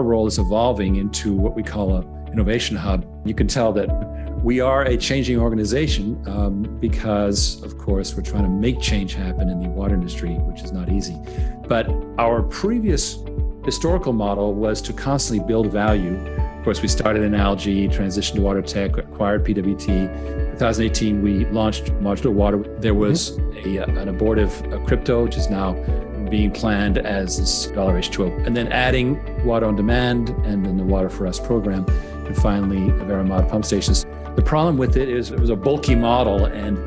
role is evolving into what we call an innovation hub. You can tell that we are a changing organization because, of course, we're trying to make change happen in the water industry, which is not easy. But our previous historical model was to constantly build value. Of course, we started in algae, transitioned to water tech, acquired PWT. 2018, we launched modular water. There was an abortive crypto, which is now being planned as this $H2O. And then adding water on demand and then the Water for Us program. And finally, Veramod pump stations. The problem with it is it was a bulky model and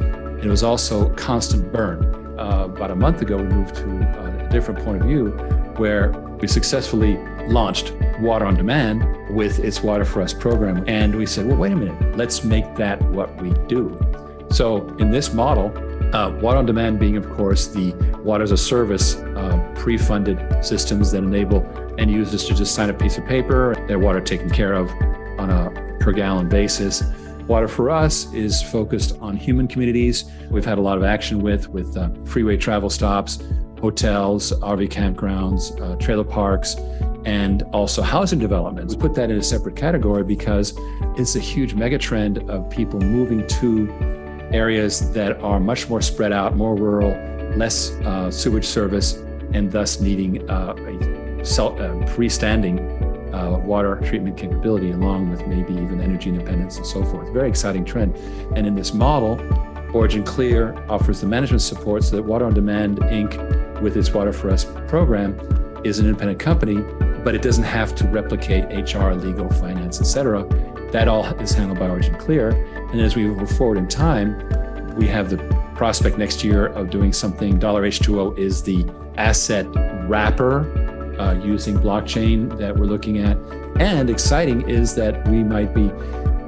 it was also constant burn. About a month ago, we moved to a different point of view where we successfully launched Water on Demand with its Water for Us program. And we said, well, wait a minute, let's make that what we do. So in this model, Water on Demand being, of course, the water as a service, pre-funded systems that enable end users to just sign a piece of paper, their water taken care of on a per gallon basis. Water for Us is focused on human communities. We've had a lot of action with freeway travel stops, hotels, RV campgrounds, trailer parks, and also housing developments. We put that in a separate category because it's a huge mega trend of people moving to areas that are much more spread out, more rural, less sewage service, and thus needing a freestanding water treatment capability, along with maybe even energy independence and so forth. Very exciting trend. And in this model, Origin Clear offers the management support so that Water on Demand, Inc., with its Water for Us program, is an independent company, but it doesn't have to replicate HR, legal, finance, et cetera. That all is handled by Origin Clear. And as we move forward in time, we have the prospect next year of doing something. $H2O is the asset wrapper using blockchain that we're looking at. And exciting is that we might be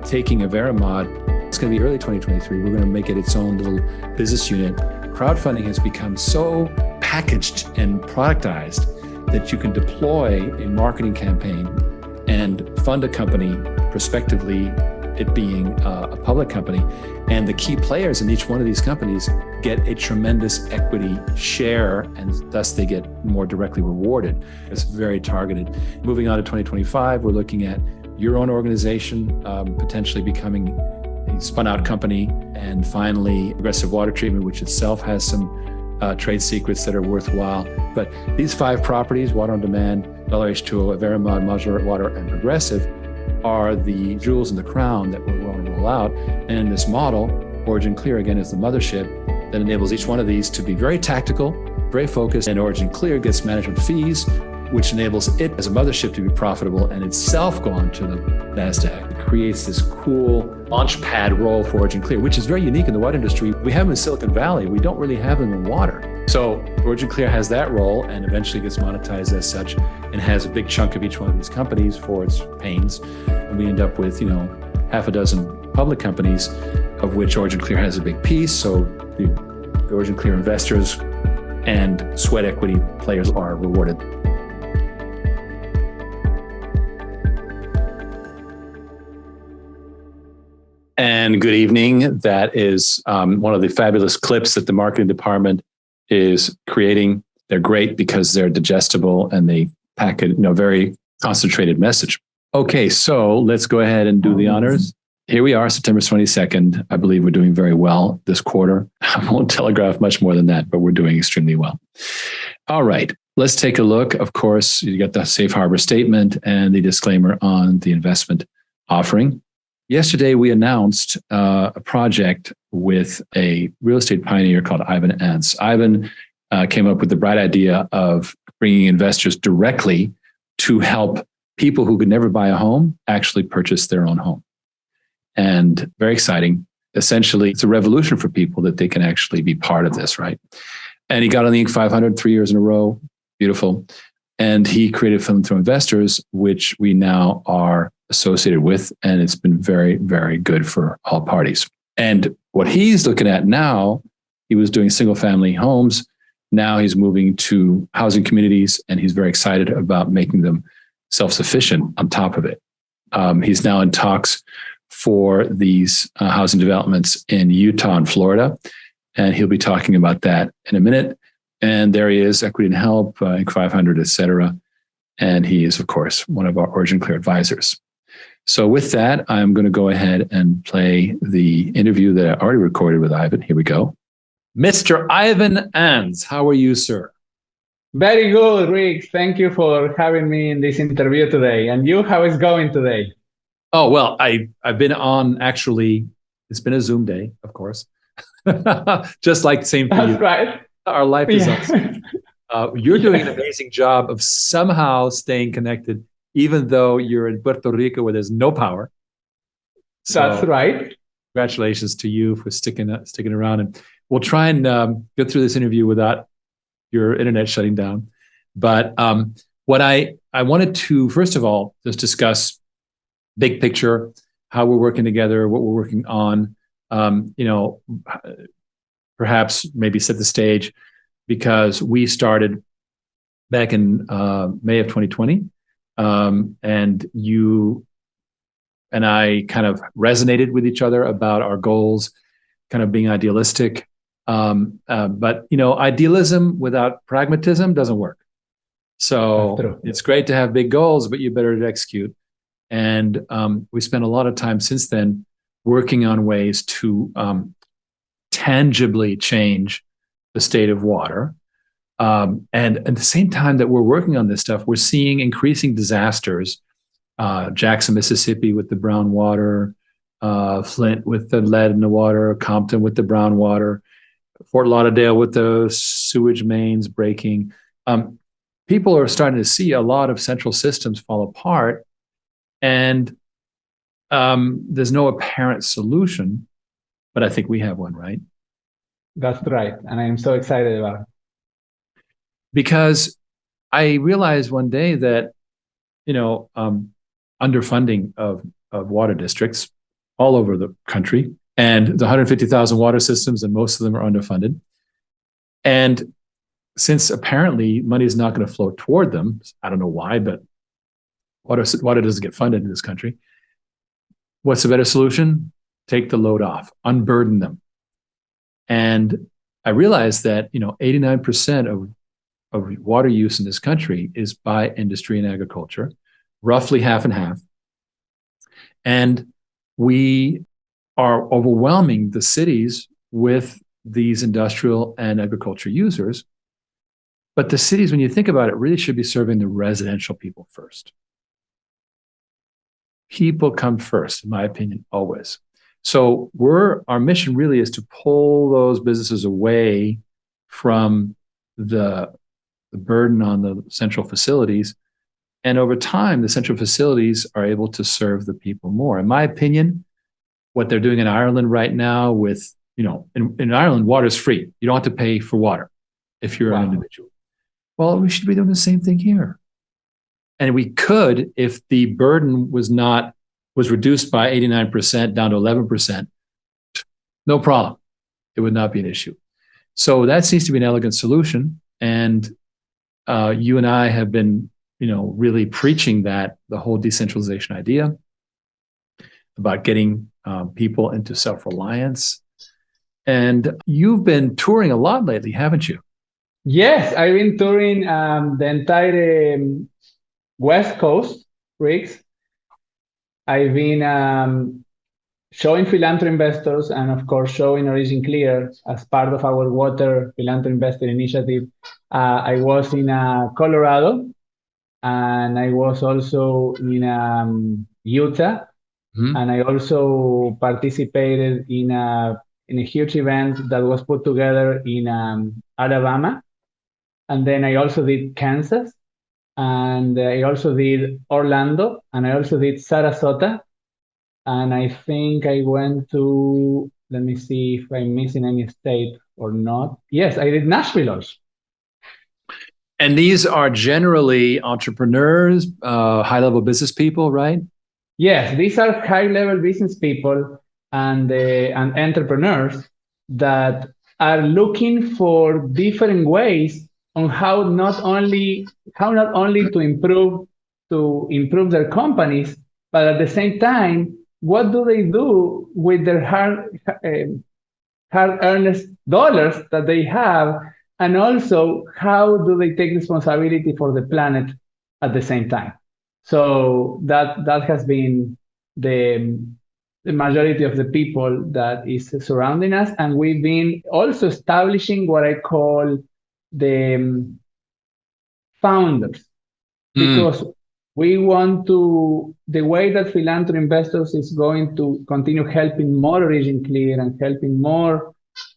taking a Veramod. It's going to be early 2023. We're going to make it its own little business unit. Crowdfunding has become so packaged and productized that you can deploy a marketing campaign and fund a company, prospectively, it being a public company. And the key players in each one of these companies get a tremendous equity share, and thus they get more directly rewarded. It's very targeted. Moving on to 2025, we're looking at your own organization potentially becoming a spun out company. And finally, Aggressive Water Treatment, which itself has some trade secrets that are worthwhile. But these 5 properties, Water on Demand, H2O, Veramod, Modular Water, and Progressive, are the jewels in the crown that we're going to roll out. And in this model, Origin Clear, again, is the mothership that enables each one of these to be very tactical, very focused, and Origin Clear gets management fees, which enables it as a mothership to be profitable and itself go on to the NASDAQ. It creates this cool launchpad role for Origin Clear, which is very unique in the water industry. We have them in Silicon Valley. We don't really have them in water. So Origin Clear has that role and eventually gets monetized as such and has a big chunk of each one of these companies for its pains. And we end up with, half a dozen public companies, of which Origin Clear has a big piece. So the Origin Clear investors and sweat equity players are rewarded. And good evening. That is one of the fabulous clips that the marketing department is creating. They're great because they're digestible and they pack a very concentrated message. Okay, so let's go ahead and do the honors. Here we are, September 22nd. I believe we're doing very well this quarter. I won't telegraph much more than that, but we're doing extremely well. All right, let's take a look. Of course, you got the safe harbor statement and the disclaimer on the investment offering. Yesterday, we announced a project with a real estate pioneer called Ivan Ants. Ivan came up with the bright idea of bringing investors directly to help people who could never buy a home actually purchase their own home. And very exciting. Essentially, it's a revolution for people that they can actually be part of this, right? And he got on the Inc. 500 3 years in a row. Beautiful. And he created Film Through Investors, which we now are associated with. And it's been very, very good for all parties. And what he's looking at now, he was doing single family homes. Now he's moving to housing communities, and he's very excited about making them self-sufficient on top of it. He's now in talks for these housing developments in Utah and Florida, and he'll be talking about that in a minute. And there he is, Equity and Help, Inc. 500, et cetera. And he is, of course, one of our Origin Clear advisors. So with that, I'm going to go ahead and play the interview that I already recorded with Ivan. Here we go. Mr. Ivan Ans, how are you, sir? Very good, Rick. Thank you for having me in this interview today. And you, how is going today? Oh, well, I've been on, actually, it's been a Zoom day, of course. Just like same for you. That's right. Our life is Yeah. on. You're doing an amazing job of somehow staying connected, even though you're in Puerto Rico where there's no power. That's So right. congratulations to you for sticking around. And we'll try and get through this interview without your internet shutting down. But what I wanted to, first of all, just discuss big picture, how we're working together, what we're working on, perhaps maybe set the stage, because we started back in May of 2020, and you and I kind of resonated with each other about our goals, kind of being idealistic. But idealism without pragmatism doesn't work. So it's great to have big goals, but you better execute. And we spent a lot of time since then working on ways to tangibly change the state of water. And at the same time that we're working on this stuff, we're seeing increasing disasters. Jackson, Mississippi with the brown water, Flint with the lead in the water, Compton with the brown water, Fort Lauderdale with the sewage mains breaking. People are starting to see a lot of central systems fall apart, and there's no apparent solution, but I think we have one, right? That's right. And I am so excited about it. Because I realized one day that, underfunding of water districts all over the country, and the 150,000 water systems, and most of them are underfunded. And since apparently money is not going to flow toward them, I don't know why, but water doesn't get funded in this country. What's a better solution? Take the load off, unburden them. And I realized that 89% of water use in this country is by industry and agriculture, roughly half and half. And we are overwhelming the cities with these industrial and agriculture users. But the cities, when you think about it, really should be serving the residential people first. People come first, in my opinion, always. So our mission really is to pull those businesses away from the burden on the central facilities. And over time, the central facilities are able to serve the people more. In my opinion, what they're doing in Ireland right now with, in Ireland, water is free. You don't have to pay for water if you're an individual. Well, we should be doing the same thing here. And we could, if the burden was reduced by 89% down to 11%, no problem. It would not be an issue. So that seems to be an elegant solution. And you and I have been, really preaching the whole decentralization idea about getting people into self-reliance. And you've been touring a lot lately, haven't you? Yes, I've been touring the entire West Coast, Rigs. I've been showing philanthropy investors and, of course, showing Origin Clear as part of our water philanthropy investor initiative. I was in Colorado, and I was also in Utah, and I also participated in a huge event that was put together in Alabama, and then I also did Kansas, and I also did Orlando, and I also did Sarasota, and I think I went to, let me see if I'm missing any state or not. Yes, I did Nashville also. And these are generally entrepreneurs, high-level business people, right? Yes, these are high-level business people and entrepreneurs that are looking for different ways on how not only to improve their companies, but at the same time, what do they do with their hard-earned dollars that they have, and also how do they take responsibility for the planet at the same time. So that has been the the majority of the people that is surrounding us, and we've been also establishing what I call the founders, Mm, because we want to, the way that philanthropy investors is going to continue helping more Origin Clear and helping more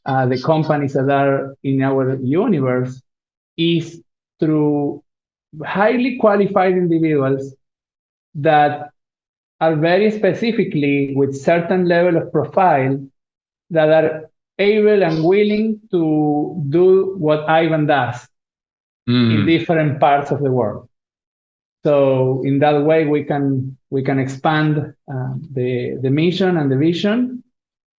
the companies that are in our universe is through highly qualified individuals that are very specifically with certain level of profile that are able and willing to do what Ivan does in mm. different parts of the world. So in that way, we can expand the mission and the vision,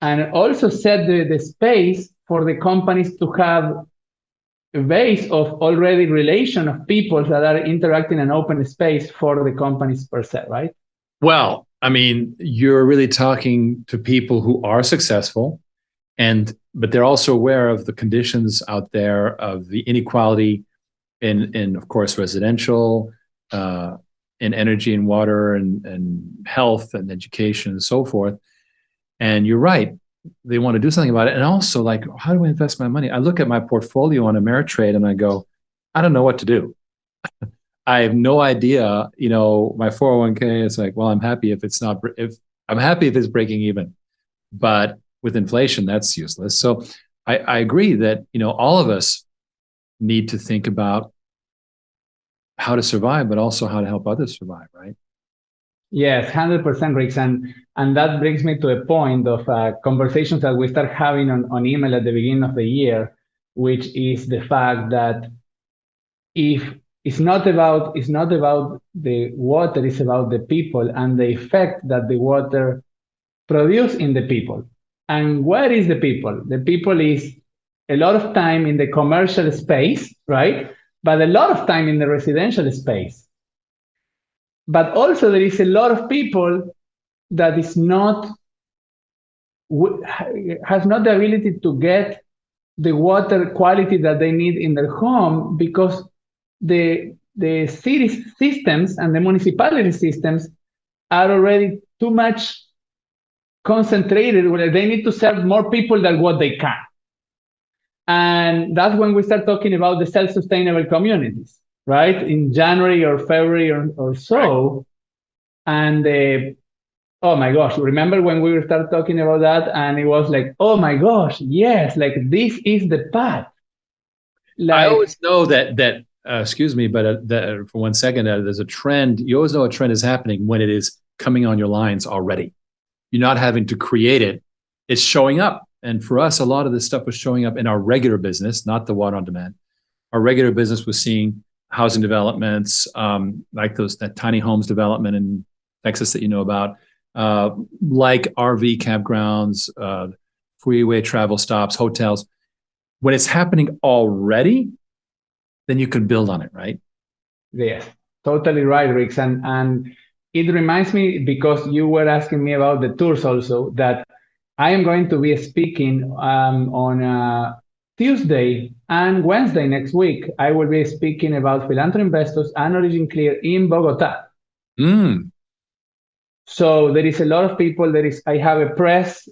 and also set the space for the companies to have a base of already relation of people that are interacting in an open space for the companies per se, right? Well, I mean, you're really talking to people who are successful, but they're also aware of the conditions out there of the inequality in of course residential, uh, in energy and water and health and education and so forth. And you're right, they want to do something about it. And also, like, how do I invest my money? I look at my portfolio on Ameritrade and I go, I don't know what to do. I have no idea. My 401k is like, well, I'm happy if it's not, if I'm happy if it's breaking even, but with inflation, that's useless. So I agree that, all of us need to think about how to survive, but also how to help others survive, right? Yes, 100%, Rix. And that brings me to a point of conversations that we start having on email at the beginning of the year, which is the fact that if it's not about the water, it's about the people and the effect that the water produce in the people. And where is the people? The people is a lot of time in the commercial space, right? But a lot of time in the residential space. But also there is a lot of people that is not has not the ability to get the water quality that they need in their home, because the city systems and the municipality systems are already too much concentrated where they need to serve more people than what they can. And that's when we start talking about the self-sustainable communities, right? In January or February or Right. so. And oh my gosh, remember when we started talking about that and it was like, oh my gosh, yes, like this is the path. I Like, always know that excuse me, but that for 1 second, there's a trend. You always know a trend is happening when it is coming on your lines already. You're not having to create it; it's showing up. And for us, a lot of this stuff was showing up in our regular business, not the water on demand. Our regular business was seeing housing developments, like that tiny homes development in Texas that you know about, like RV campgrounds, freeway travel stops, hotels. When it's happening already, then you can build on it, right? yes, totally right, Rix. And it reminds me, because you were asking me about the tours also, that I am going to be speaking on Tuesday and Wednesday next week. I will be speaking about philanthropy investors and Origin Clear in Bogota. Mm, So there is a lot of people. I have a press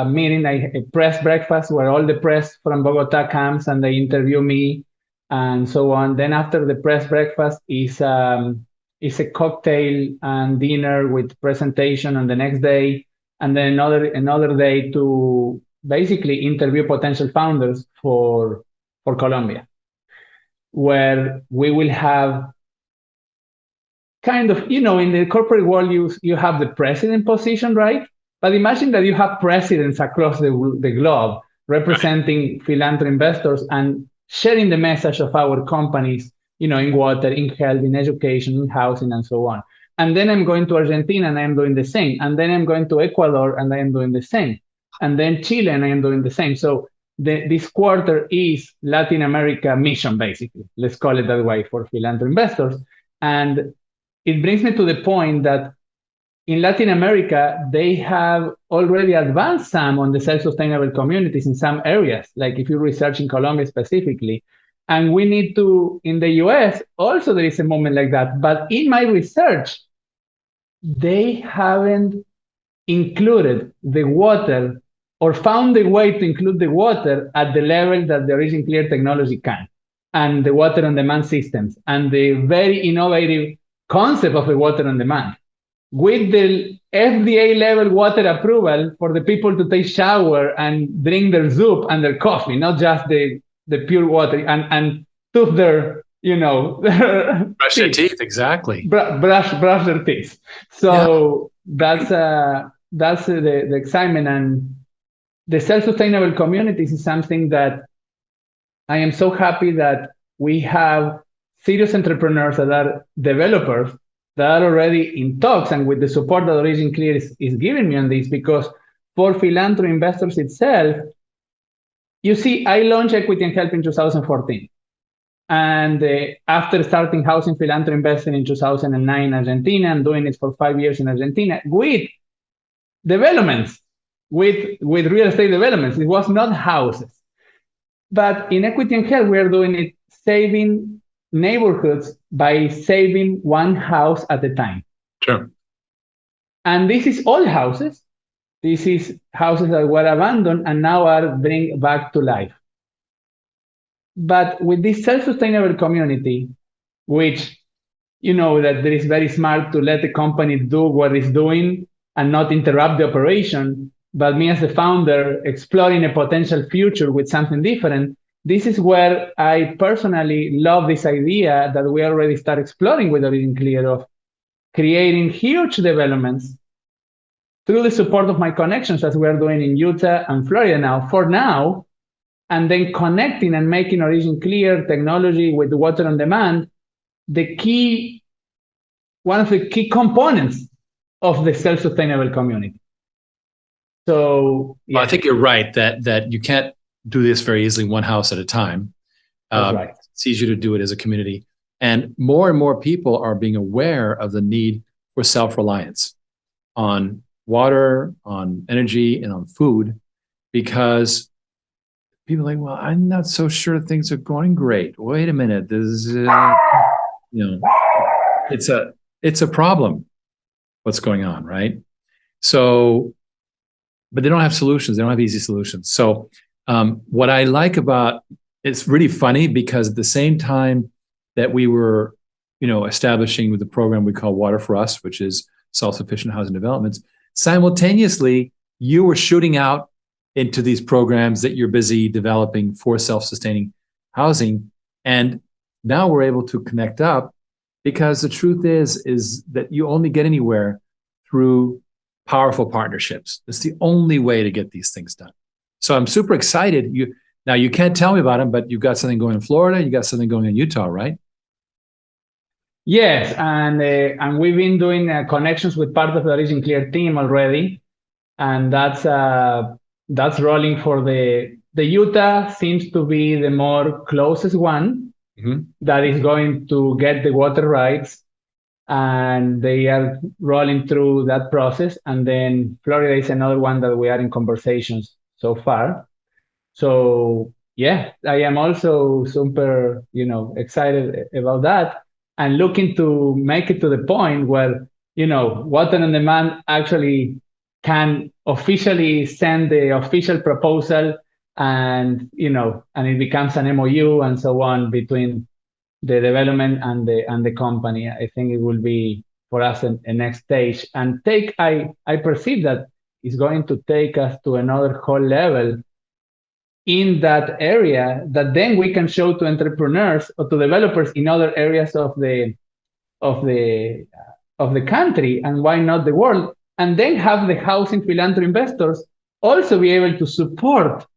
meeting, a press breakfast where all the press from Bogota comes and they interview me and so on. Then after the press breakfast is a cocktail and dinner with presentation on the next day, and then another day to basically interview potential founders for Colombia, where we will have kind of, in the corporate world, you have the president position, right? But imagine that you have presidents across the globe representing philanthropy investors and sharing the message of our companies, in water, in health, in education, in housing, and so on. And then I'm going to Argentina and I'm doing the same. And then I'm going to Ecuador and I am doing the same. And then Chile and I am doing the same. So this quarter is Latin America mission, basically. Let's call it that way for philanthropy investors. And it brings me to the point that in Latin America, they have already advanced some on the self-sustainable communities in some areas. Like if you research in Colombia specifically, And we need to, in the US, also there is a moment like that. But in my research, they haven't included the water or found a way to include the water at the level that the Origin Clear technology can, and the water on demand systems, and the very innovative concept of the water on demand with the FDA level water approval for the people to take shower and drink their soup and their coffee, not just the pure water, and tooth their, Brush their teeth, exactly. brush their teeth. So that's the excitement, and the self-sustainable communities is something that I am so happy that we have serious entrepreneurs that are developers that are already in talks, and with the support that Origin Clear is giving me on this, because for philanthropy investors itself, you see, I launched Equity and Help in 2014. And after starting housing philanthropy investing in 2009 in Argentina and doing it for 5 years in Argentina with developments, with real estate developments, it was not houses. But in Equity and Health, we are doing it saving neighborhoods by saving one house at a time. Sure. And this is all houses. This is houses that were abandoned and now are bring back to life. But with this self-sustainable community, which that there is very smart to let the company do what it's doing and not interrupt the operation, but me as a founder exploring a potential future with something different, this is where I personally love this idea that we already start exploring with Origin Clear of creating huge developments through the support of my connections, as we are doing in Utah and Florida now, and then connecting and making Origin Clear technology with water on demand one of the key components of the self-sustainable community. So well, I think you're right that you can't do this very easily one house at a time. That's right. It's easier to do it as a community. And more people are being aware of the need for self-reliance on water, on energy, and on food, because people are like, well, I'm not so sure things are going great. Wait a minute, this is, it's a problem. What's going on, right? So, but they don't have solutions. They don't have easy solutions. So, what I like about it's really funny because at the same time that we were, establishing with the program we call Water for Us, which is self-sufficient housing developments, simultaneously you were shooting out into these programs that you're busy developing for self-sustaining housing. And now we're able to connect up, because the truth is that you only get anywhere through powerful partnerships. It's the only way to get these things done. So I'm super excited. Now you can't tell me about them, but you've got something going in Florida, you got something going in Utah, right? Yes, and we've been doing connections with part of the Origin Clear team already, and that's rolling for the Utah seems to be the more closest one that is going to get the water rights, and they are rolling through that process. And then Florida is another one that we are in conversations so far. So yeah, I am also super, excited about that, and looking to make it to the point where, water on demand actually can officially send the official proposal, and and it becomes an MOU and so on between the development and the company. I think it will be for us a next stage, and I perceive that it's going to take us to another whole level in that area that then we can show to entrepreneurs or to developers in other areas of the country, and why not the world, and then have the housing philanthropy investors also be able to support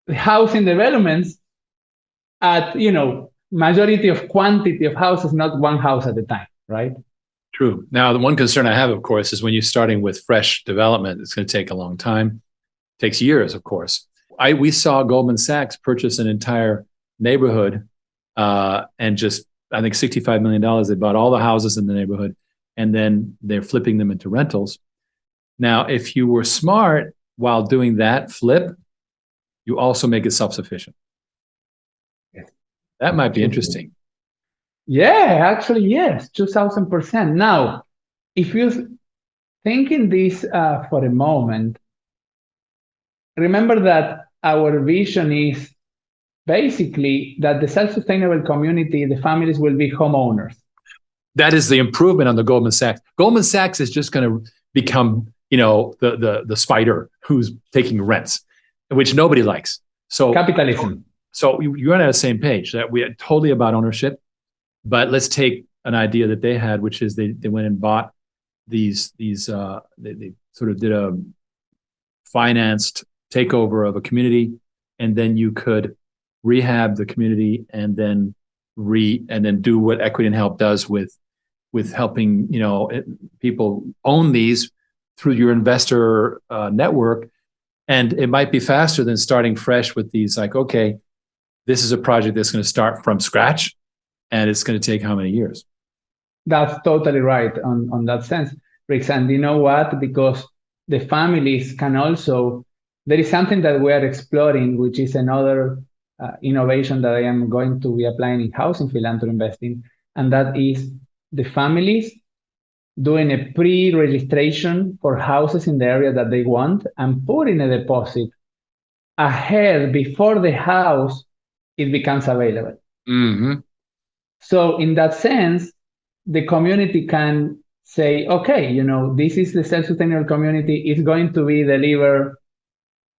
the housing developments at majority of quantity of houses, not one house at a time, right? True. Now, the one concern I have, of course, is when you're starting with fresh development, it's going to take a long time. It takes years, of course. We saw Goldman Sachs purchase an entire neighborhood and just, I think, $65 million. They bought all the houses in the neighborhood, and then they're flipping them into rentals. Now, if you were smart while doing that flip, you also make it self-sufficient. That might be interesting. Yeah, actually, yes, 2000%. Now, if you think in this for a moment, remember that our vision is basically that the self-sustainable community, the families will be homeowners. That is the improvement on the Goldman Sachs. Goldman Sachs is just going to become, the spider who's taking rents, which nobody likes. So capitalism. So you're on the same page that we are totally about ownership, but let's take an idea that they had, which is they went and bought these they sort of did a financed takeover of a community, and then you could rehab the community and then do what Equity and Help does with helping people own these through your investor network. And it might be faster than starting fresh with these, like, okay, this is a project that's going to start from scratch and it's going to take how many years? That's totally right on that sense, Rix. And you know what? Because the families can also, there is something that we are exploring, which is another innovation that I am going to be applying in housing philanthropy investing. And that is the families doing a pre-registration for houses in the area that they want and putting a deposit ahead before the house it becomes available. Mm-hmm. So in that sense, the community can say, okay, this is the self-sustainable community. It's going to be delivered,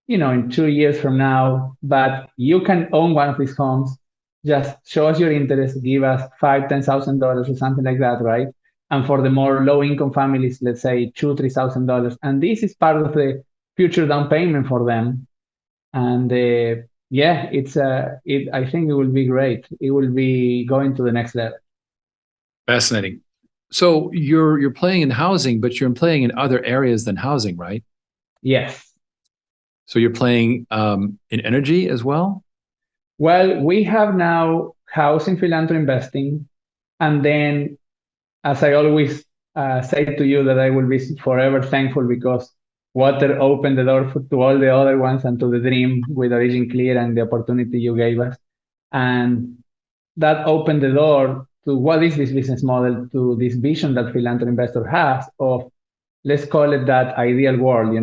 in 2 years from now, but you can own one of these homes. Just show us your interest, give us $5,000, $10,000 or something like that, right? And for the more low-income families, let's say $2,000, $3,000. And this is part of the future down payment for them. And yeah, I think it will be great. It will be going to the next level. Fascinating. So you're playing in housing, but you're playing in other areas than housing, right? Yes. So you're playing in energy as well? Well, we have now housing philanthropy investing. And then, as I always say to you, that I will be forever thankful because water opened the door to all the other ones and to the dream with Origin Clear and the opportunity you gave us. And that opened the door to what is this business model, to this vision that philanthropy investor has of, let's call it that ideal world,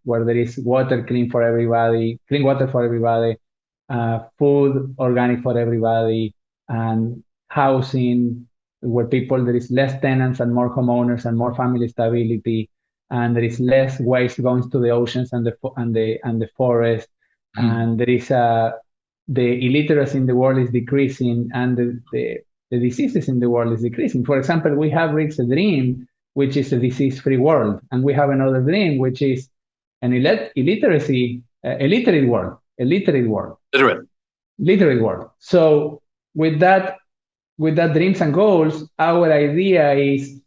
where there is water clean for everybody, clean water for everybody, food organic for everybody, and housing where there is less tenants and more homeowners and more family stability, and there is less waste going to the oceans and the forest, and there is the illiteracy in the world is decreasing, and the diseases in the world is decreasing. For example, we have reached a dream which is a disease-free world, and we have another dream which is an illiterate world. Literate world. So with that dreams and goals, our idea is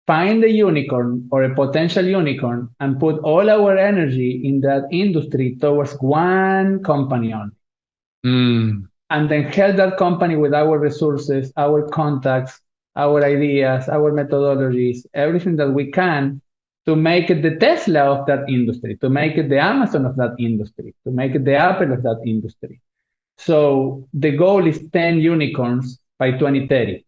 find a unicorn or a potential unicorn and put all our energy in that industry towards one company only. And then help that company with our resources, our contacts, our ideas, our methodologies, everything that we can to make it the Tesla of that industry, to make it the Amazon of that industry, to make it the Apple of that industry. So the goal is 10 unicorns by 2030.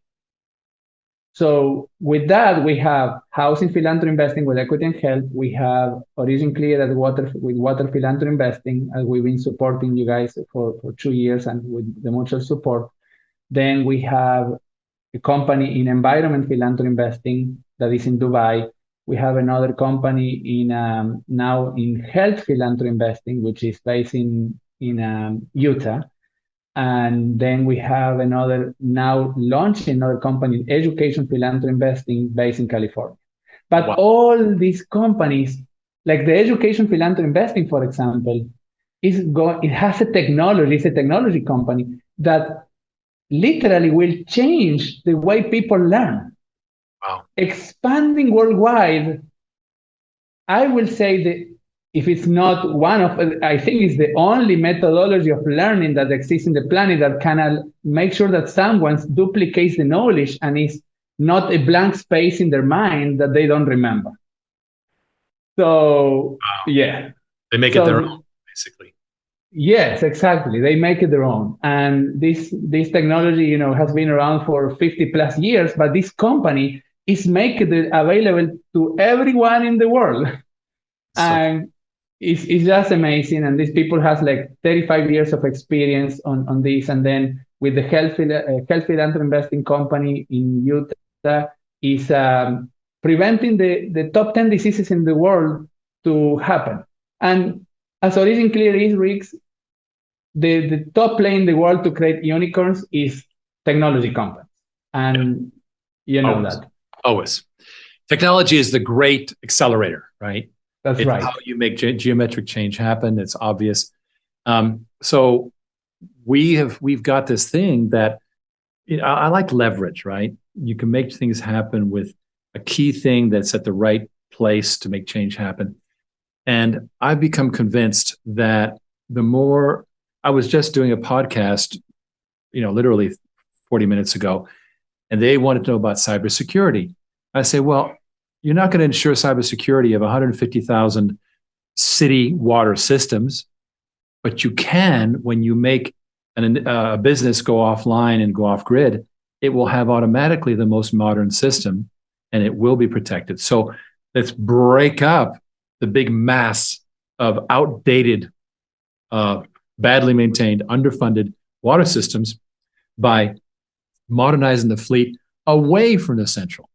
So with that, we have housing philanthropy investing with Equity and Health. We have Origin Clear with water philanthropy investing, as we've been supporting you guys for 2 years and with the mutual support. Then we have a company in environment philanthropy investing that is in Dubai. We have another company now in health philanthropy investing, which is based in Utah. And then we have now launching another company in education philanthropy investing based in California. But wow. All these companies, like the education philanthropy investing, for example, it has a technology, it's a technology company that literally will change the way people learn. Wow. Expanding worldwide, I will say that if it's not I think it's the only methodology of learning that exists in the planet that can make sure that someone duplicates the knowledge and is not a blank space in their mind that they don't remember. So, wow. Yeah. They make it their own, basically. Yes, exactly. They make it their own. And this technology, has been around for 50 plus years, but this company is making it available to everyone in the world. So And it's just amazing. And these people has like 35 years of experience on this. And then with the healthy Philanthropy investing company in Utah is preventing the top 10 diseases in the world to happen. And as Origin Clear is, Riggs, the top play in the world to create unicorns is technology companies. yeah, And you know always, that. always. Technology is the great accelerator, right? That's It's right. how you make geometric change happen. It's obvious. So we've got this thing that I like leverage, right? You can make things happen with a key thing that's at the right place to make change happen. And I've become convinced that the more I was just doing a podcast, literally 40 minutes ago, and they wanted to know about cybersecurity. I say, well, you're not going to ensure cybersecurity of 150,000 city water systems, but you can when you make a business go offline and go off grid, it will have automatically the most modern system and it will be protected. So let's break up the big mass of outdated, badly maintained, underfunded water systems by modernizing the fleet away from the central.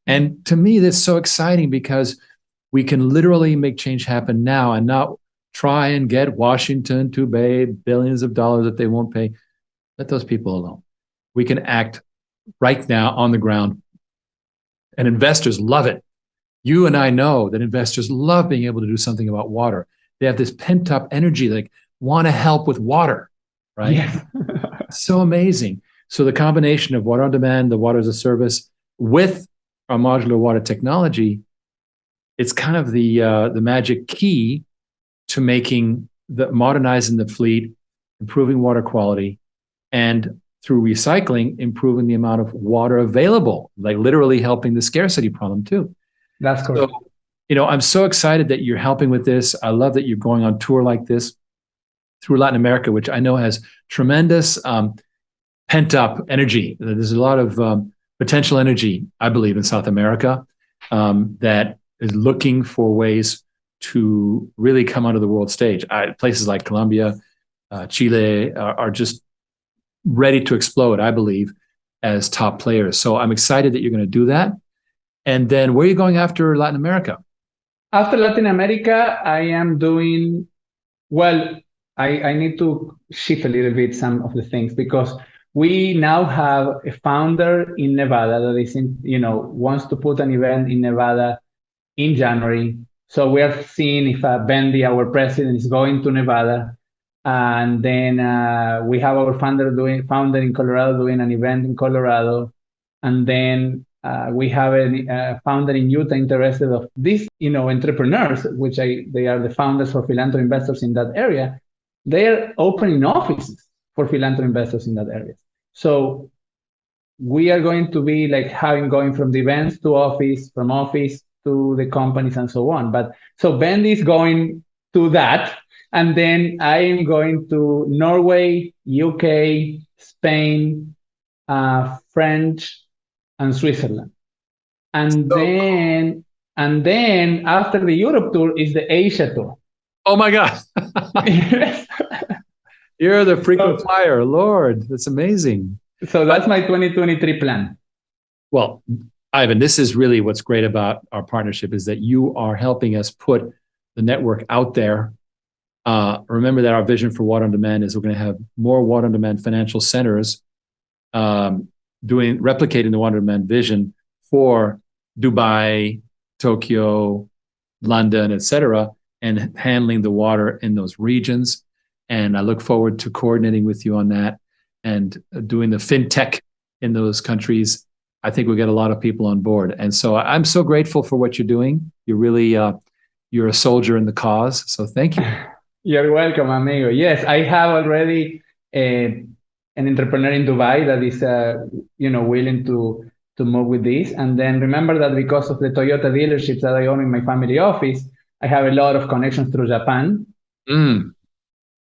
And to me, that's so exciting because we can literally make change happen now and not try and get Washington to pay billions of dollars that they won't pay. Let those people alone. We can act right now on the ground, and investors love it. You and I know that investors love being able to do something about water. They have this pent up energy, like want to help with water, right? Yes. So amazing. So the combination of water on demand, the water as a service, with our modular water technology, it's kind of the magic key to making the modernizing the fleet, improving water quality, and through recycling, improving the amount of water available, like literally helping the scarcity problem too. That's So, correct. I'm so excited that you're helping with this. I love that you're going on tour like this through Latin America, which I know has tremendous pent up energy. There's a lot of potential energy, I believe, in South America that is looking for ways to really come onto the world stage. Places like Colombia, Chile are just ready to explode, I believe, as top players. So I'm excited that you're going to do that. And then where are you going after Latin America? After Latin America, I am doing well. I need to shift a little bit some of the things because we now have a founder in Nevada that is wants to put an event in Nevada in January. So we are seeing if Bendy, our president, is going to Nevada. And then we have our founder in Colorado doing an event in Colorado. And then we have a founder in Utah interested of these, entrepreneurs, which they are the founders for philanthropy investors in that area. They are opening offices for philanthropy investors in that area. So we are going to be like going from the events to office, from office to the companies and so on. But so Ben is going to that. And then I am going to Norway, UK, Spain, French, and Switzerland. And So then after the Europe tour is the Asia tour. Oh my God. You're the frequent so, flyer, Lord. That's amazing. so But that's my 2023 plan. well, Ivan, this is really what's great about our partnership is that you are helping us put the network out there. Remember that our vision for water on demand is we're going to have more water on demand financial centers replicating the water on demand vision for Dubai, Tokyo, London, et cetera, and handling the water in those regions. And I look forward to coordinating with you on that and doing the fintech in those countries. I think we'll get a lot of people on board. And so I'm so grateful for what you're doing. You're really, you're a soldier in the cause. So thank you. You're welcome, amigo. Yes, I have already an entrepreneur in Dubai that is, willing to move with this. And then remember that because of the Toyota dealerships that I own in my family office, I have a lot of connections through Japan. Mm.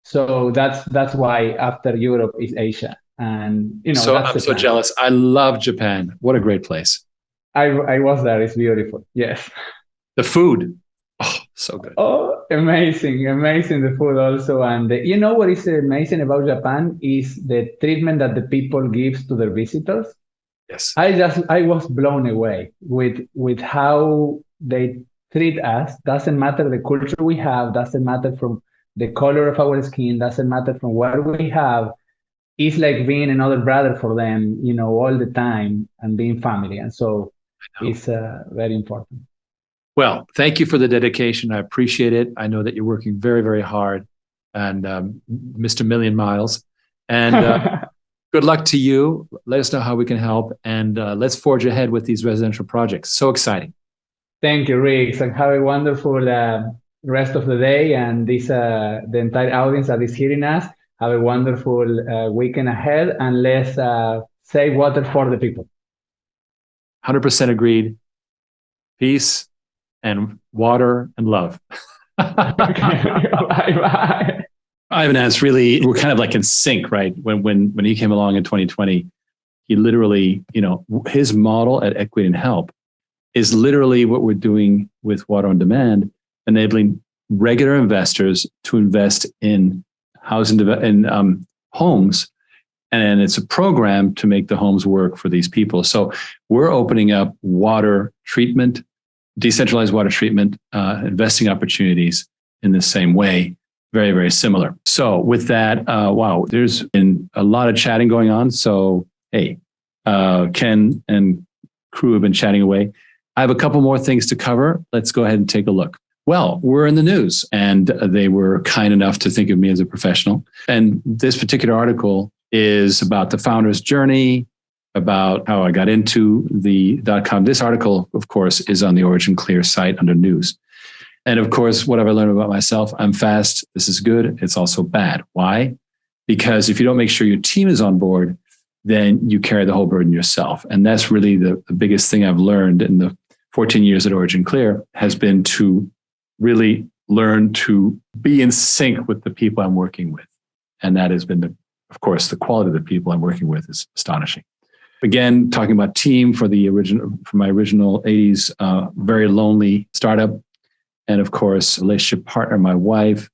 So that's why after Europe is Asia, and So that's I'm the so plan. jealous. I love Japan. What a great place. I was there. It's beautiful. Yes. The food. Oh, so good. Oh, amazing, amazing the food also. And what is amazing about Japan is the treatment that the people gives to their visitors. Yes. I was blown away with how they treat us. Doesn't matter the culture we have, doesn't matter from the color of our skin, doesn't matter from what we have. It's like being another brother for them, all the time and being family. And so it's very important. Well, thank you for the dedication. I appreciate it. I know that you're working very, very hard, and Mr. Million Miles. And good luck to you. Let us know how we can help, and let's forge ahead with these residential projects. So exciting. Thank you, Rick, and have a wonderful rest of the day. And the entire audience that is hearing us, have a wonderful weekend ahead. And let's save water for the people. 100% agreed. Peace and water and love. Bye-bye. Ivan, it's really, we're kind of like in sync, right? When he came along in 2020, he literally, his model at Equity and Help is literally what we're doing with Water on Demand, enabling regular investors to invest in housing in homes. And it's a program to make the homes work for these people. So we're opening up water treatment, decentralized water treatment, investing opportunities in the same way. Very, very similar. So with that, wow, there's been a lot of chatting going on. So, hey, Ken and crew have been chatting away. I have a couple more things to cover. Let's go ahead and take a look. Well, we're in the news, and they were kind enough to think of me as a professional. And this particular article is about the founder's journey, about how I got into the .com. This article, of course, is on the Origin Clear site under news. And of course, what have I learned about myself? I'm fast. This is good. It's also bad. Why? Because if you don't make sure your team is on board, then you carry the whole burden yourself. And that's really the biggest thing I've learned in the 14 years at Origin Clear, has been to really learn to be in sync with the people I'm working with. And that has been, of course, the quality of the people I'm working with is astonishing. Again, talking about team for my original 80s, very lonely startup. And of course, relationship partner, my wife.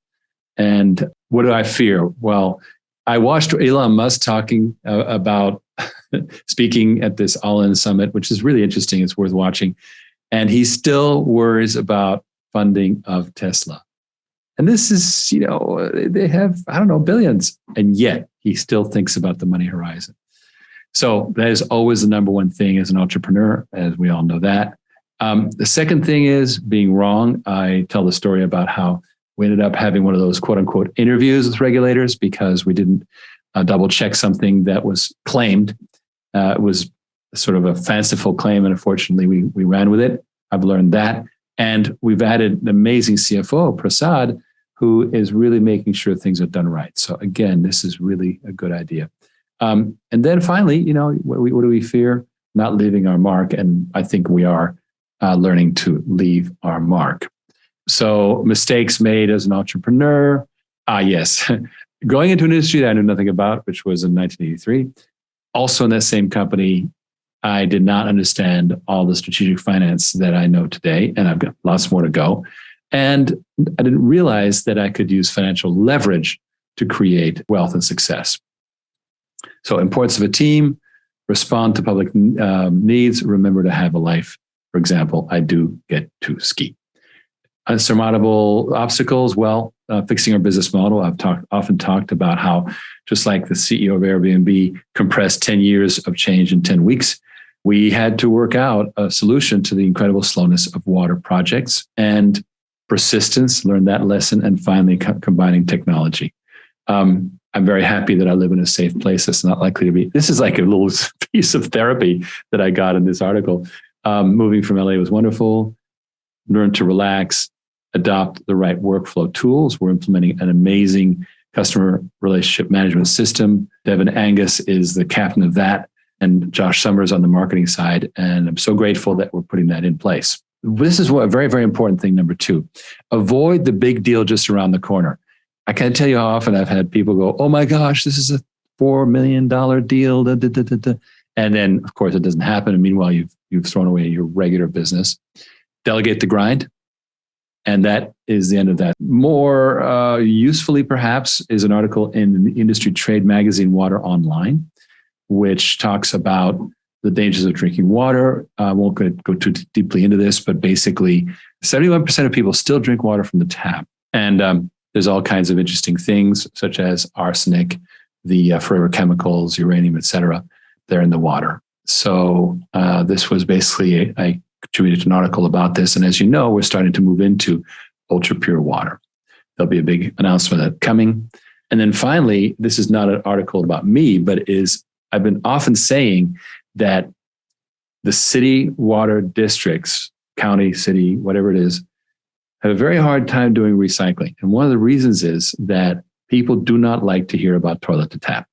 And what do I fear? Well, I watched Elon Musk talking about speaking at this All-In Summit, which is really interesting. It's worth watching. And he still worries about funding of Tesla. And this is, they have, billions. And yet he still thinks about the money horizon. So that is always the number one thing as an entrepreneur, as we all know that. The second thing is being wrong. I tell the story about how we ended up having one of those quote unquote interviews with regulators because we didn't double check something that was claimed. It was sort of a fanciful claim, and unfortunately we ran with it. I've learned that. And we've added an amazing CFO, Prasad, who is really making sure things are done right. So again, this is really a good idea. And then finally, what do we fear? Not leaving our mark. And I think we are learning to leave our mark. So mistakes made as an entrepreneur. Yes. Going into an industry that I knew nothing about, which was in 1983. Also in that same company, I did not understand all the strategic finance that I know today, and I've got lots more to go. And I didn't realize that I could use financial leverage to create wealth and success. So importance of a team, respond to public needs, remember to have a life. For example, I do get to ski. Unsurmountable obstacles, well, fixing our business model. I've often talked about how, just like the CEO of Airbnb compressed 10 years of change in 10 weeks, we had to work out a solution to the incredible slowness of water projects and persistence, learn that lesson, and finally combining technology. I'm very happy that I live in a safe place. That's not likely to be. This is like a little piece of therapy that I got in this article. Moving from LA was wonderful. Learn to relax, adopt the right workflow tools. We're implementing an amazing customer relationship management system. Devin Angus is the captain of that, and Josh Summers on the marketing side. And I'm so grateful that we're putting that in place. This is a very, very important thing. Number two, avoid the big deal just around the corner. I can't tell you how often I've had people go, "Oh my gosh, this is a $4 million deal." Da, da, da, da, da. And then, of course, it doesn't happen. And meanwhile, you've thrown away your regular business. Delegate the grind. And that is the end of that. More usefully, perhaps, is an article in the industry trade magazine, Water Online, which talks about the dangers of drinking water. I won't go too deeply into this, but basically 71% of people still drink water from the tap. And there's all kinds of interesting things, such as arsenic, the forever chemicals, uranium, et cetera. They're in the water. So this was basically I contributed an article about this. And as you know, we're starting to move into ultra pure water. There'll be a big announcement of that coming. And then finally, this is not an article about me, but I've been often saying that the city water districts, county, city, whatever it is, have a very hard time doing recycling. And one of the reasons is that people do not like to hear about toilet to tap.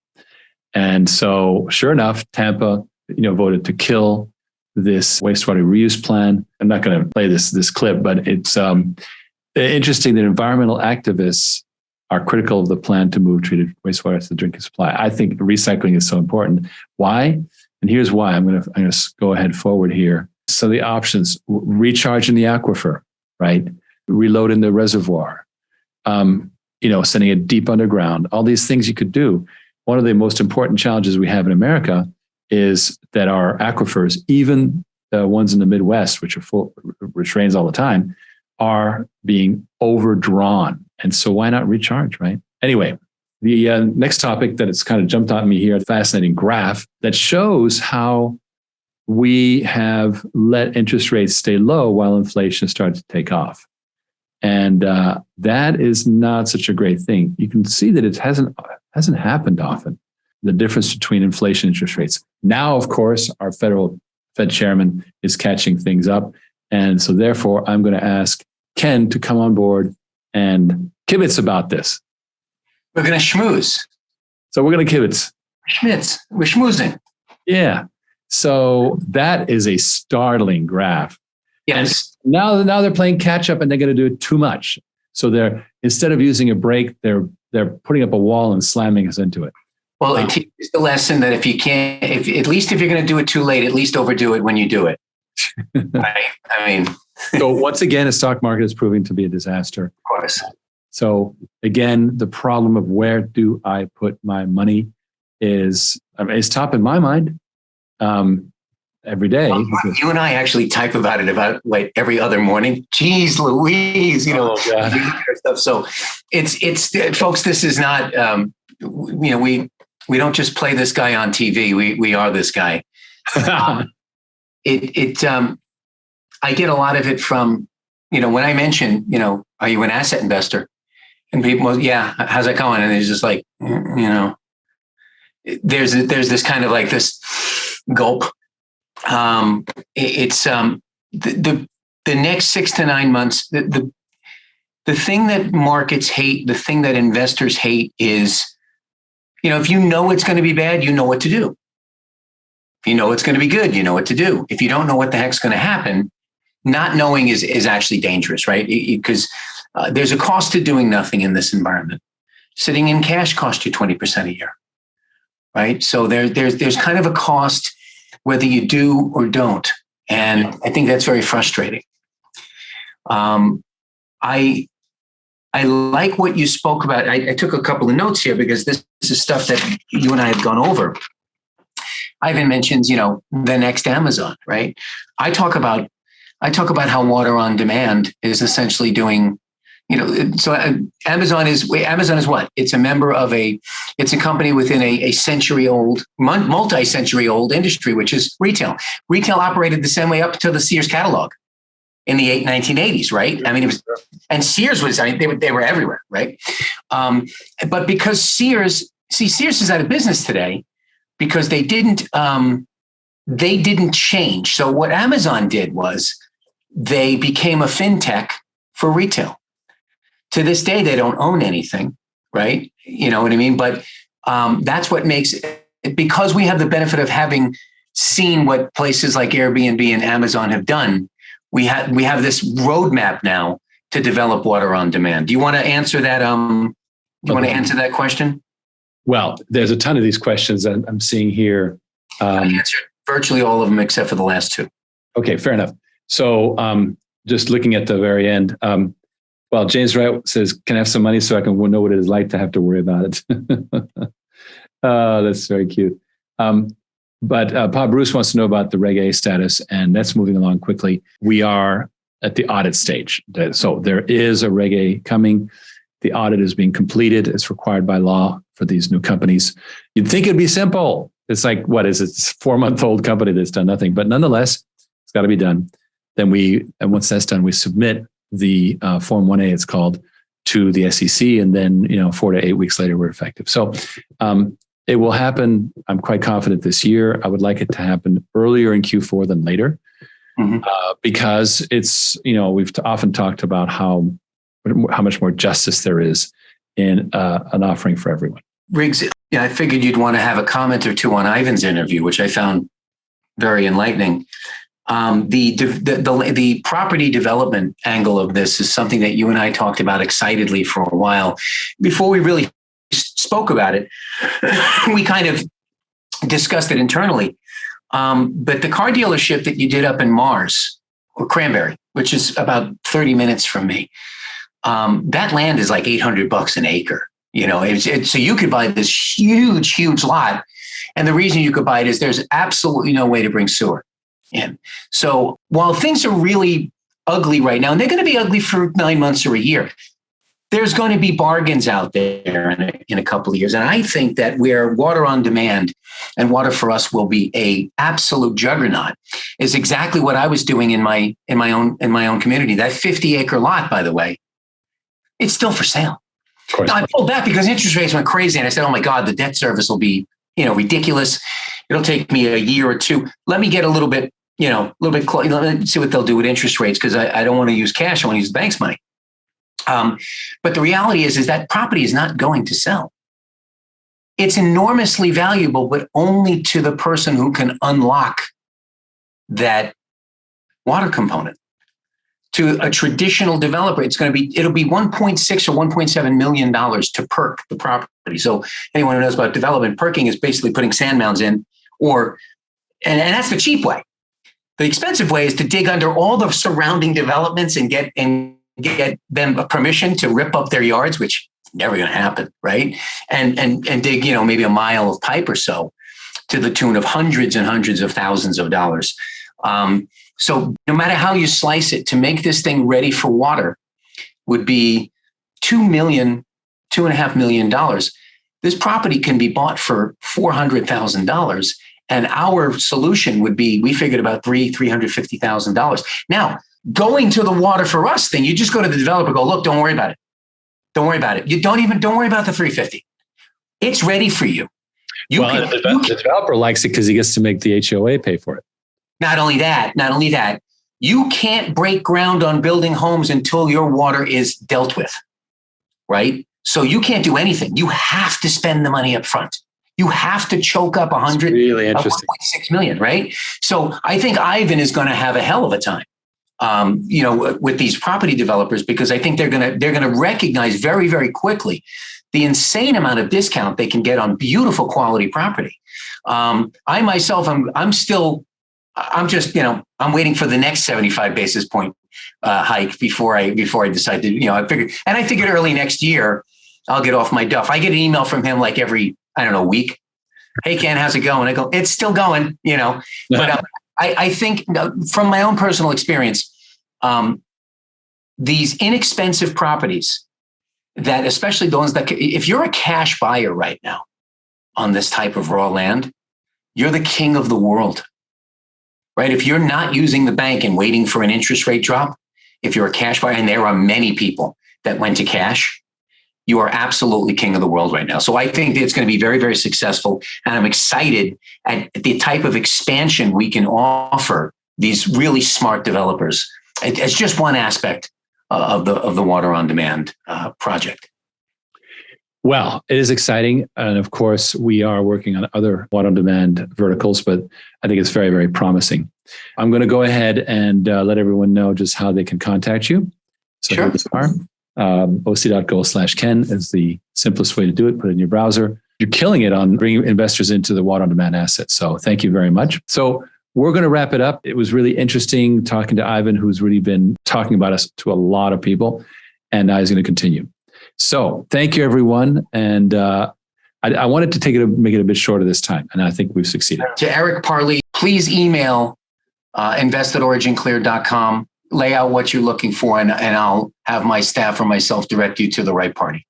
And so sure enough, Tampa, voted to kill this wastewater reuse plan. I'm not going to play this clip, but it's interesting that environmental activists are critical of the plan to move treated wastewater to the drinking supply. I think recycling is so important. Why? And here's why. I'm going to go ahead forward here. So the options: recharge in the aquifer, right? Reload in the reservoir, sending it deep underground. All these things you could do. One of the most important challenges we have in America is that our aquifers, even the ones in the Midwest, which are full, which rains all the time, are being overdrawn. And so why not recharge, right? Anyway, the next topic that it's kind of jumped on me here, a fascinating graph that shows how we have let interest rates stay low while inflation started to take off. And that is not such a great thing. You can see that it hasn't happened often. The difference between inflation and interest rates. Now, of course, our Fed chairman is catching things up. And so therefore, I'm going to ask Ken to come on board and kibitz about this. We're going to schmooze. So we're going to kibitz. Schmitz. We're schmoozing. Yeah. So that is a startling graph. Yes. And now they're playing catch up and they're going to do it too much. So they're, instead of using a brake, they're putting up a wall and slamming us into it. Well, it teaches the lesson that if you're going to do it too late, at least overdo it when you do it. Right? I mean. So once again, the stock market is proving to be a disaster. Of course. So again, the problem of where do I put my money is top in my mind every day. Well, you and I actually type about it about like every other morning. Jeez Louise, stuff. So it's folks, this is not, we don't just play this guy on TV. We are this guy. I get a lot of it from, when I mention, are you an asset investor? And people, yeah, how's that going? And it's just like, there's this kind of like this gulp. It's the next 6 to 9 months, the thing that markets hate, the thing that investors hate is, if you know it's going to be bad, you know what to do. If you know it's going to be good, you know what to do. If you don't know what the heck's going to happen, not knowing is actually dangerous, right? Because there's a cost to doing nothing in this environment. Sitting in cash costs you 20% a year, right? So there's kind of a cost whether you do or don't. And I think that's very frustrating. I like what you spoke about. I took a couple of notes here because this is stuff that you and I have gone over. Ivan mentions, the next Amazon, right? I talk about how water on demand is essentially doing, so Amazon is what? It's a member of it's a company within a century-old, multi-century-old industry, which is retail. Retail operated the same way up to the Sears catalog in the 1980s, right? I mean, it was, and Sears was, they were everywhere, right? But because Sears is out of business today because they didn't change. So what Amazon did was they became a fintech for retail. To this day, they don't own anything, right? You know what I mean? But that's what makes it, because we have the benefit of having seen what places like Airbnb and Amazon have done. We have this roadmap now to develop water on demand. Do you want to answer that You want to answer that question? Well, there's a ton of these questions I'm seeing here. I answered virtually all of them except for the last two. Okay, fair enough. So just looking at the very end, well, James Wright says, can I have some money so I can know what it is like to have to worry about it? That's very cute. But Bob Bruce wants to know about the Reg A status, and that's moving along quickly. We are at the audit stage. So there is a Reg A coming. The audit is being completed. It's required by law for these new companies. You'd think it'd be simple. It's like, what is it? It's a 4-month-old company that's done nothing. But nonetheless, it's got to be done. Then and once that's done, we submit the Form 1A, it's called, to the SEC. And then, 4 to 8 weeks later, we're effective. So it will happen. I'm quite confident this year. I would like it to happen earlier in Q4 than later, because it's, we've often talked about how much more justice there is in an offering for everyone. Riggs, I figured you'd want to have a comment or two on Ivan's interview, which I found very enlightening. The property development angle of this is something that you and I talked about excitedly for a while. Before we really spoke about it, we kind of discussed it internally. But the car dealership that you did up in Mars, or Cranberry, which is about 30 minutes from me, that land is like $800 an acre. So you could buy this huge lot. And the reason you could buy it is there's absolutely no way to bring sewer in. So while things are really ugly right now, and they're going to be ugly for 9 months or a year, there's going to be bargains out there in a couple of years. And I think that where water on demand and water for us will be a absolute juggernaut is exactly what I was doing in my own community. That 50-acre lot, by the way, it's still for sale. Now, I pulled back because interest rates went crazy, and I said, "Oh my God, the debt service will be, ridiculous. It'll take me a year or two. Let me get a little bit, close. Let me see what they'll do with interest rates, because I don't want to use cash. I want to use the bank's money." But the reality is that property is not going to sell. It's enormously valuable, but only to the person who can unlock that water component. To a traditional developer, it'll be 1.6 or $1.7 million to perk the property. So anyone who knows about development, perking is basically putting sand mounds in, and that's the cheap way. The expensive way is to dig under all the surrounding developments and get them permission to rip up their yards, which is never going to happen, right? And dig, maybe a mile of pipe or so, to the tune of hundreds and hundreds of thousands of dollars. So no matter how you slice it, to make this thing ready for water would be $2.5 million. This property can be bought for $400,000. And our solution would be, we figured about $350,000. Now, going to the water for us thing, you just go to the developer, go, look, don't worry about it. Don't worry about it. Don't worry about the 350. It's ready for you. The developer likes it because he gets to make the HOA pay for it. Not only that, you can't break ground on building homes until your water is dealt with, right? So you can't do anything. You have to spend the money up front. You have to choke up really interesting. 1.6 million, right? So I think Ivan is going to have a hell of a time, with these property developers, because I think they're going to recognize very, very quickly the insane amount of discount they can get on beautiful quality property. I myself, I'm waiting for the next 75 basis point hike before I decide to, I figured early next year, I'll get off my duff. I get an email from him like every, week. Hey, Ken, how's it going? I go, it's still going, but I think from my own personal experience, these inexpensive properties that, especially the ones that, if you're a cash buyer right now on this type of raw land, you're the king of the world. Right? If you're not using the bank and waiting for an interest rate drop, if you're a cash buyer, and there are many people that went to cash, you are absolutely king of the world right now. So I think it's going to be very, very successful. And I'm excited at the type of expansion we can offer these really smart developers. It's just one aspect of the water on demand project. Well, it is exciting. And of course, we are working on other water on demand verticals, but I think it's very, very promising. I'm going to go ahead and let everyone know just how they can contact you. So sure. Here we are. oc.go/Ken is the simplest way to do it. Put it in your browser. You're killing it on bringing investors into the water on demand asset. So thank you very much. So we're going to wrap it up. It was really interesting talking to Ivan, who's really been talking about us to a lot of people, and he's going to continue. So thank you, everyone. And I wanted to make it a bit shorter this time, and I think we've succeeded. To Eric Parley, please email invest@originclear.com, lay out what you're looking for, and I'll have my staff or myself direct you to the right party.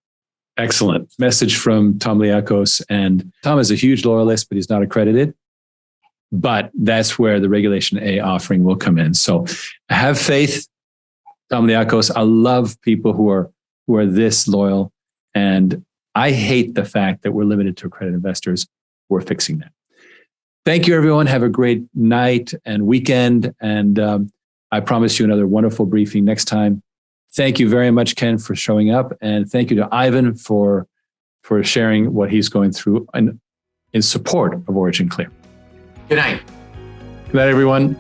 Excellent. Message from Tom Liakos. And Tom is a huge loyalist, but he's not accredited. But that's where the Regulation A offering will come in. So have faith, Tom Liakos. I love people who are this loyal. And I hate the fact that we're limited to accredited investors. We're fixing that. Thank you, everyone. Have a great night and weekend. And I promise you another wonderful briefing next time. Thank you very much, Ken, for showing up. And thank you to Ivan for sharing what he's going through in support of Origin Clear. Good night. Good night, everyone.